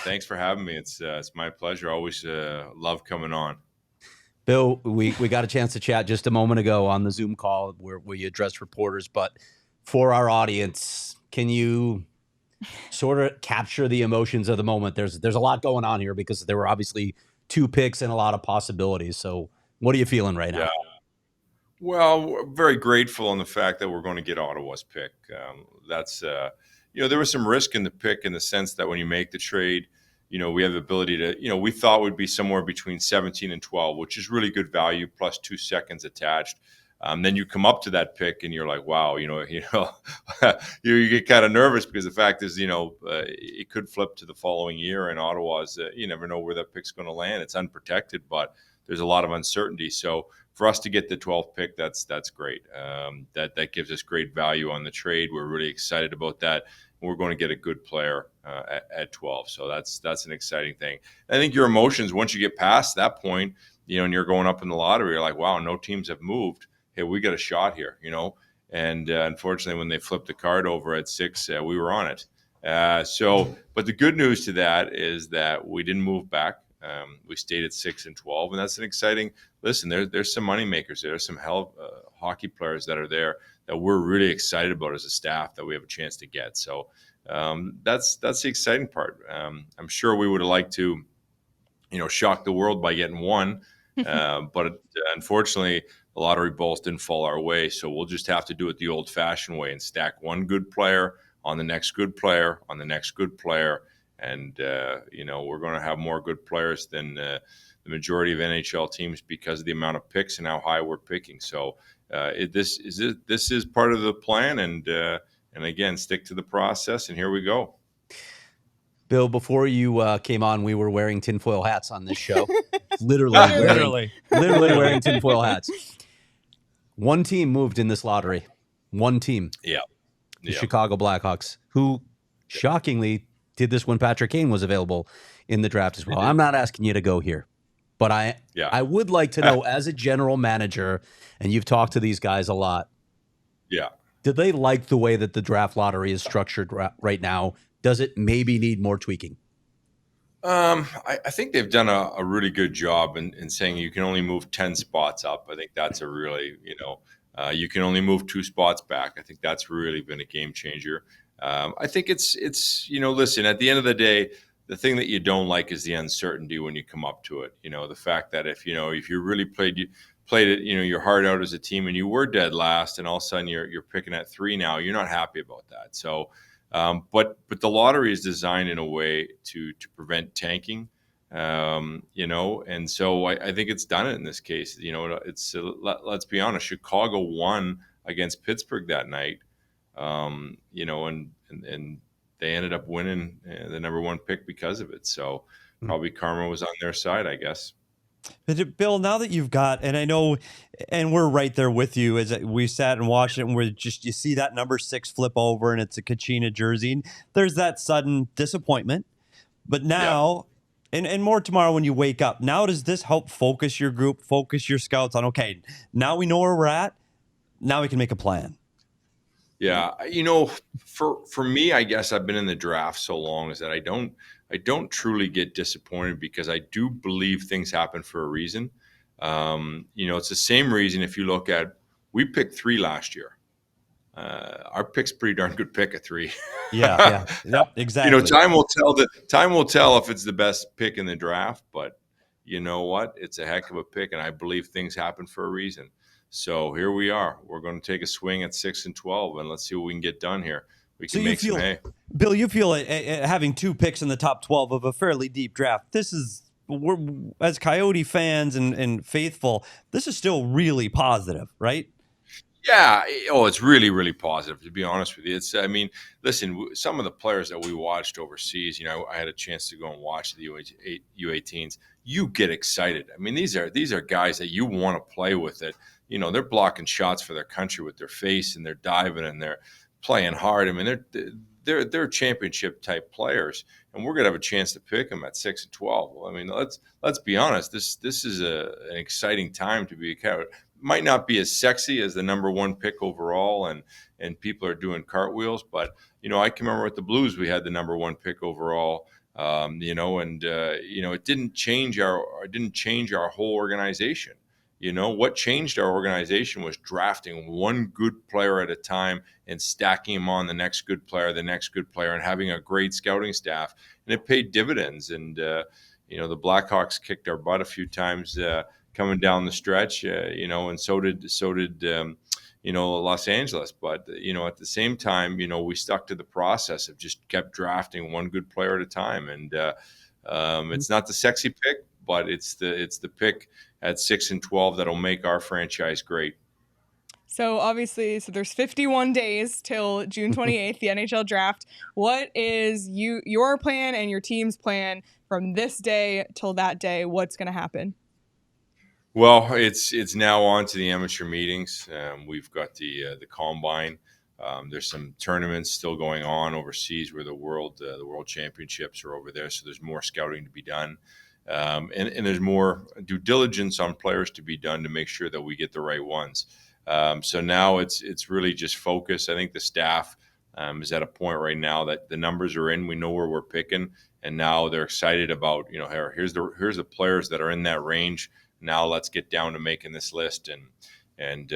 Thanks for having me. It's my pleasure. I always love coming on. Bill, we got a chance to chat just a moment ago on the Zoom call where we addressed reporters, but for our audience, can you sort of capture the emotions of the moment? There's a lot going on here because there were obviously 2 picks and a lot of possibilities. So what are you feeling right now? Well, we're very grateful in the fact that we're going to get Ottawa's pick. That's there was some risk in the pick in the sense that when you make the trade, we have the ability to, we thought would be somewhere between 17 and 12, which is really good value plus 2 seconds attached. Then you come up to that pick and you're like, wow, you get kind of nervous because the fact is, it could flip to the following year, and Ottawa's, you never know where that pick's going to land. It's unprotected, but there's a lot of uncertainty. So for us to get the 12th pick, that's great. That gives us great value on the trade. We're really excited about that. We're going to get a good player at 12. So that's an exciting thing. I think your emotions, once you get past that point, and you're going up in the lottery, you're like, wow, no teams have moved. Hey, we got a shot here, And unfortunately, when they flipped the card over at 6, we were on it. But the good news to that is that we didn't move back. We stayed at 6 and 12, and that's an exciting. Listen, there's some money makers. There's some hockey players that are there that we're really excited about as a staff that we have a chance to get. So that's the exciting part. I'm sure we would have liked to, shock the world by getting 1, but unfortunately, the lottery balls didn't fall our way. So we'll just have to do it the old-fashioned way and stack one good player on the next good player on the next good player. And, we're going to have more good players than the majority of NHL teams because of the amount of picks and how high we're picking. So this is part of the plan. And again, stick to the process. And here we go. Bill, before you came on, we were wearing tinfoil hats on this show. literally wearing tinfoil hats. One team moved in this lottery. One team. Yeah. The Chicago Blackhawks, who shockingly did this when Patrick Kane was available in the draft as well. I'm not asking you to go here, but I would like to know, as a general manager, and you've talked to these guys a lot. Yeah. Did they like the way that the draft lottery is structured right now? Does it maybe need more tweaking? I think they've done a really good job in saying you can only move 10 spots up. I think that's a really, you can only move 2 spots back. I think that's really been a game changer. I think it's listen, at the end of the day, the thing that you don't like is the uncertainty when you come up to it. The fact that if you really played it, your heart out as a team and you were dead last and all of a sudden you're picking at 3 now, you're not happy about that. So, but the lottery is designed in a way to prevent tanking, and so I think it's done it in this case. It's let's be honest, Chicago won against Pittsburgh that night. And they ended up winning the number 1 pick because of it. So probably karma was on their side, I guess. But Bill, now that you've got, and I know, and we're right there with you as we sat and watched it, and you see that number 6 flip over and it's a Kachina jersey. And there's that sudden disappointment. But now, and more tomorrow when you wake up, now does this help focus your group, focus your scouts on, okay, now we know where we're at. Now we can make a plan. Yeah, for me, I guess I've been in the draft so long is that I don't truly get disappointed because I do believe things happen for a reason. It's the same reason if you look at, we picked 3 last year. Our pick's pretty darn good pick at 3. Yeah, exactly. Time will tell if it's the best pick in the draft, but you know what? It's a heck of a pick, and I believe things happen for a reason. So here we are. We're going to take a swing at 6 and 12, and let's see what we can get done here. We can make some hay. Bill, you feel having 2 picks in the top 12 of a fairly deep draft, we're, as Coyote fans and faithful, this is still really positive, right? Yeah. Oh, it's really, really positive, to be honest with you. Listen, some of the players that we watched overseas, I had a chance to go and watch the U18s. You get excited. These are guys that you want to play with it. They're blocking shots for their country with their face, and they're diving and they're playing hard. They're championship type players, and we're gonna have a chance to pick them at 6 and 12. Let's be honest. This is an exciting time to be a Coyote. might not be as sexy as the number one pick overall, and people are doing cartwheels. But I can remember with the Blues, we had the number one pick overall. It didn't change our whole organization. What changed our organization was drafting one good player at a time and stacking him on the next good player, and having a great scouting staff. And it paid dividends. And, the Blackhawks kicked our butt a few times coming down the stretch, and so did Los Angeles. But, at the same time, we stuck to the process of just kept drafting one good player at a time. And it's not the sexy pick, but it's the pick at 6 and 12 that'll make our franchise great. So obviously, there's 51 days till June 28th, the NHL draft. What is your plan and your team's plan from this day till that day? What's going to happen? Well, it's now on to the amateur meetings. We've got the combine. There's some tournaments still going on overseas where the world championships are over there. So there's more scouting to be done. And there's more due diligence on players to be done to make sure that we get the right ones. So now it's really just focus. I think the staff is at a point right now that the numbers are in. We know where we're picking, and now they're excited about here's the players that are in that range. Now let's get down to making this list and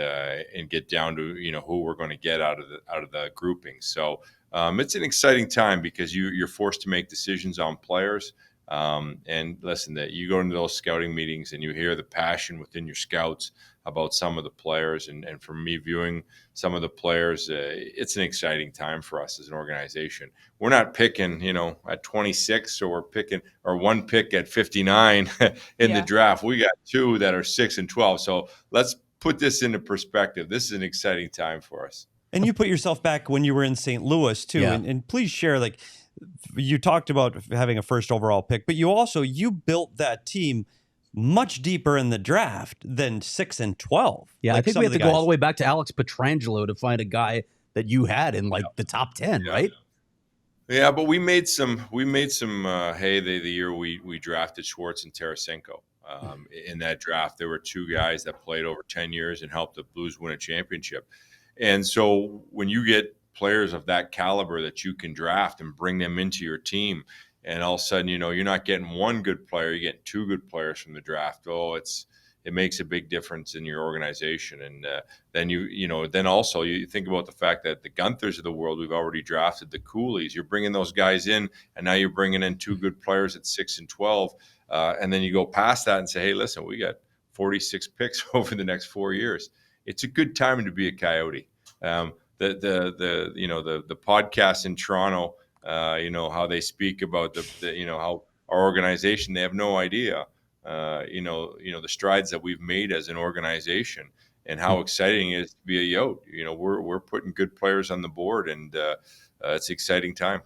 get down to who we're going to get out of the grouping. So it's an exciting time because you're forced to make decisions on players. And listen, that you go into those scouting meetings and you hear the passion within your scouts about some of the players. And for me, viewing some of the players, it's an exciting time for us as an organization. We're not picking, at 26, or we're picking one pick at 59 in the draft. We got two that are 6 and 12. So let's put this into perspective. This is an exciting time for us. And you put yourself back when you were in St. Louis too. Yeah. And please share, you talked about having a first overall pick, but you built that team much deeper in the draft than 6 and 12. Yeah, I think we have to go all the way back to Alex Pietrangelo to find a guy that you had in the top 10, right? Yeah, but we made some hay the year we drafted Schwartz and Tarasenko. In that draft, there were two guys that played over 10 years and helped the Blues win a championship. And so when you get players of that caliber that you can draft and bring them into your team, and all of a sudden, you're not getting one good player, you're getting two good players from the draft. It makes a big difference in your organization. And then also you think about the fact that the Gunthers of the world, we've already drafted the Coolies. You're bringing those guys in, and now you're bringing in two good players at 6 and 12. And then you go past that and say, hey, listen, we got 46 picks over the next 4 years. It's a good time to be a Coyote. The podcast in Toronto, how they speak about how our organization, they have no idea, the strides that we've made as an organization and how exciting it is to be a Yote. We're putting good players on the board, and it's an exciting time.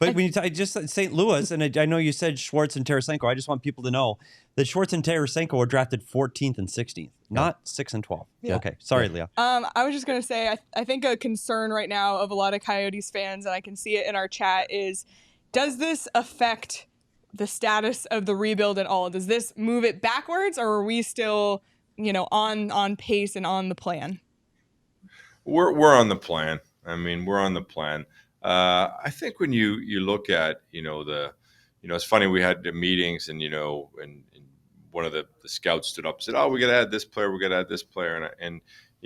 But when you just St. Louis, and I know you said Schwartz and Tarasenko, I just want people to know that Schwartz and Tarasenko were drafted 14th and 16th, not 6 and 12. Yeah. Okay, sorry, Leah. I was just going to say, I think a concern right now of a lot of Coyotes fans, and I can see it in our chat, is does this affect the status of the rebuild at all? Does this move it backwards, or are we still, on pace and on the plan? We're on the plan. We're on the plan. I think when you look at, it's funny, we had the meetings and one of the scouts stood up and said, oh, we got to add this player. We got to add this player. And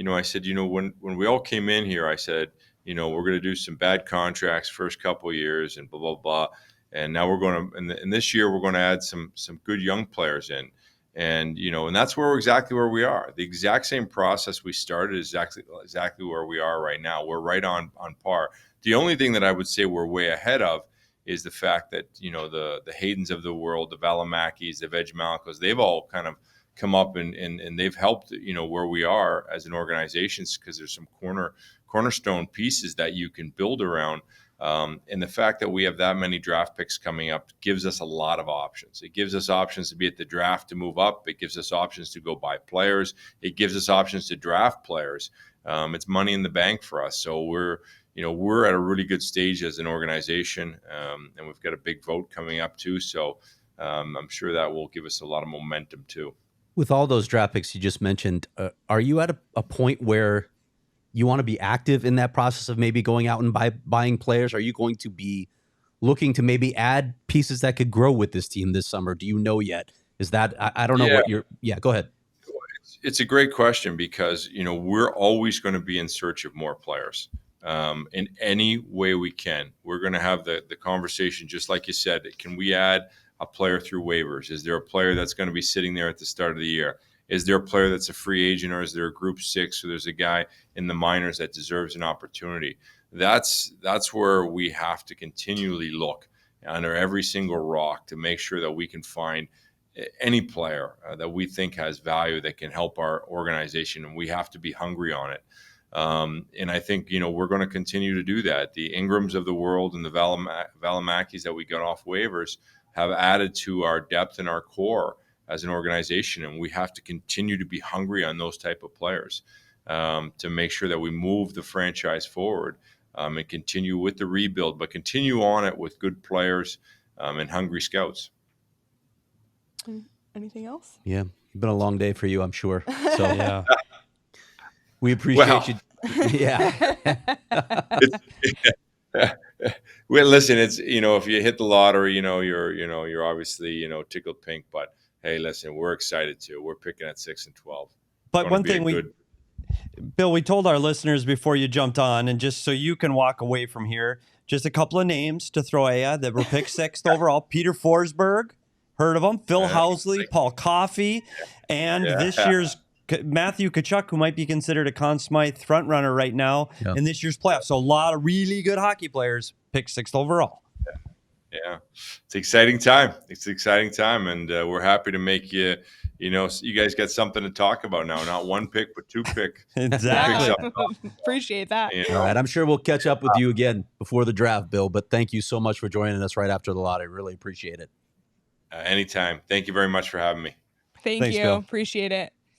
I said, when we all came in here, I said, we're going to do some bad contracts first couple of years and blah, blah, blah. And now we're going to, and this year we're going to add some good young players in. And, and that's exactly where we are. The exact same process we started is exactly where we are right now. We're right on par. The only thing that I would say we're way ahead of is the fact that, the Haydens of the world, the Valimakis, the Vejmelkos, they've all kind of come up and they've helped, where we are as an organization, because there's some cornerstone pieces that you can build around. And the fact that we have that many draft picks coming up gives us a lot of options. It gives us options to be at the draft to move up. It gives us options to go buy players. It gives us options to draft players. It's money in the bank for us. So we're at a really good stage as an organization, and we've got a big vote coming up too. So I'm sure that will give us a lot of momentum too. With all those draft picks you just mentioned, are you at a point where you want to be active in that process of maybe going out and buying players? Are you going to be looking to maybe add pieces that could grow with this team this summer? Do you know yet? Is that, I don't know Yeah, what you're, go ahead. it's a great question because, we're always going to be in search of more players in any way we can. We're going to have the conversation, just like you said. Can we add a player through waivers? Is there a player that's going to be sitting there at the start of the year? Is there a player that's a free agent, or is there a group six, or there's a guy in the minors that deserves an opportunity? That's where we have to continually look under every single rock to make sure that we can find any player that we think has value that can help our organization, and we have to be hungry on it. And I think, we're going to continue to do that. The Ingrams of the world and the Valimakis that we got off waivers have added to our depth and our core as an organization, and we have to continue to be hungry on those type of players to make sure that we move the franchise forward and continue with the rebuild, but continue on it with good players and hungry scouts. Anything else? Yeah, it's been a long day for you, I'm sure. So Yeah. we appreciate you. Yeah. Well, listen, it's, if you hit the lottery, you're obviously, tickled pink, but hey, listen, we're excited too. We're picking at 6 and 12. But one thing Bill, we told our listeners before you jumped on, and just so you can walk away from here, just a couple of names to throw at you that were picked 6th overall. Peter Forsberg, heard of him? Phil Housley, Paul Coffey, and this year's Matthew Tkachuk, who might be considered a Conn Smythe front runner right now in this year's playoffs. So a lot of really good hockey players picked 6th overall. Yeah, it's an exciting time. It's an exciting time, and we're happy to make you. You guys got something to talk about now. Not one pick, but 2 pick. Exactly. Appreciate that. All right, I'm sure we'll catch up with you again before the draft, Bill. But thank you so much for joining us right after the lottery. Really appreciate it. Anytime. Thank you very much for having me. Thanks, Bill. Appreciate it.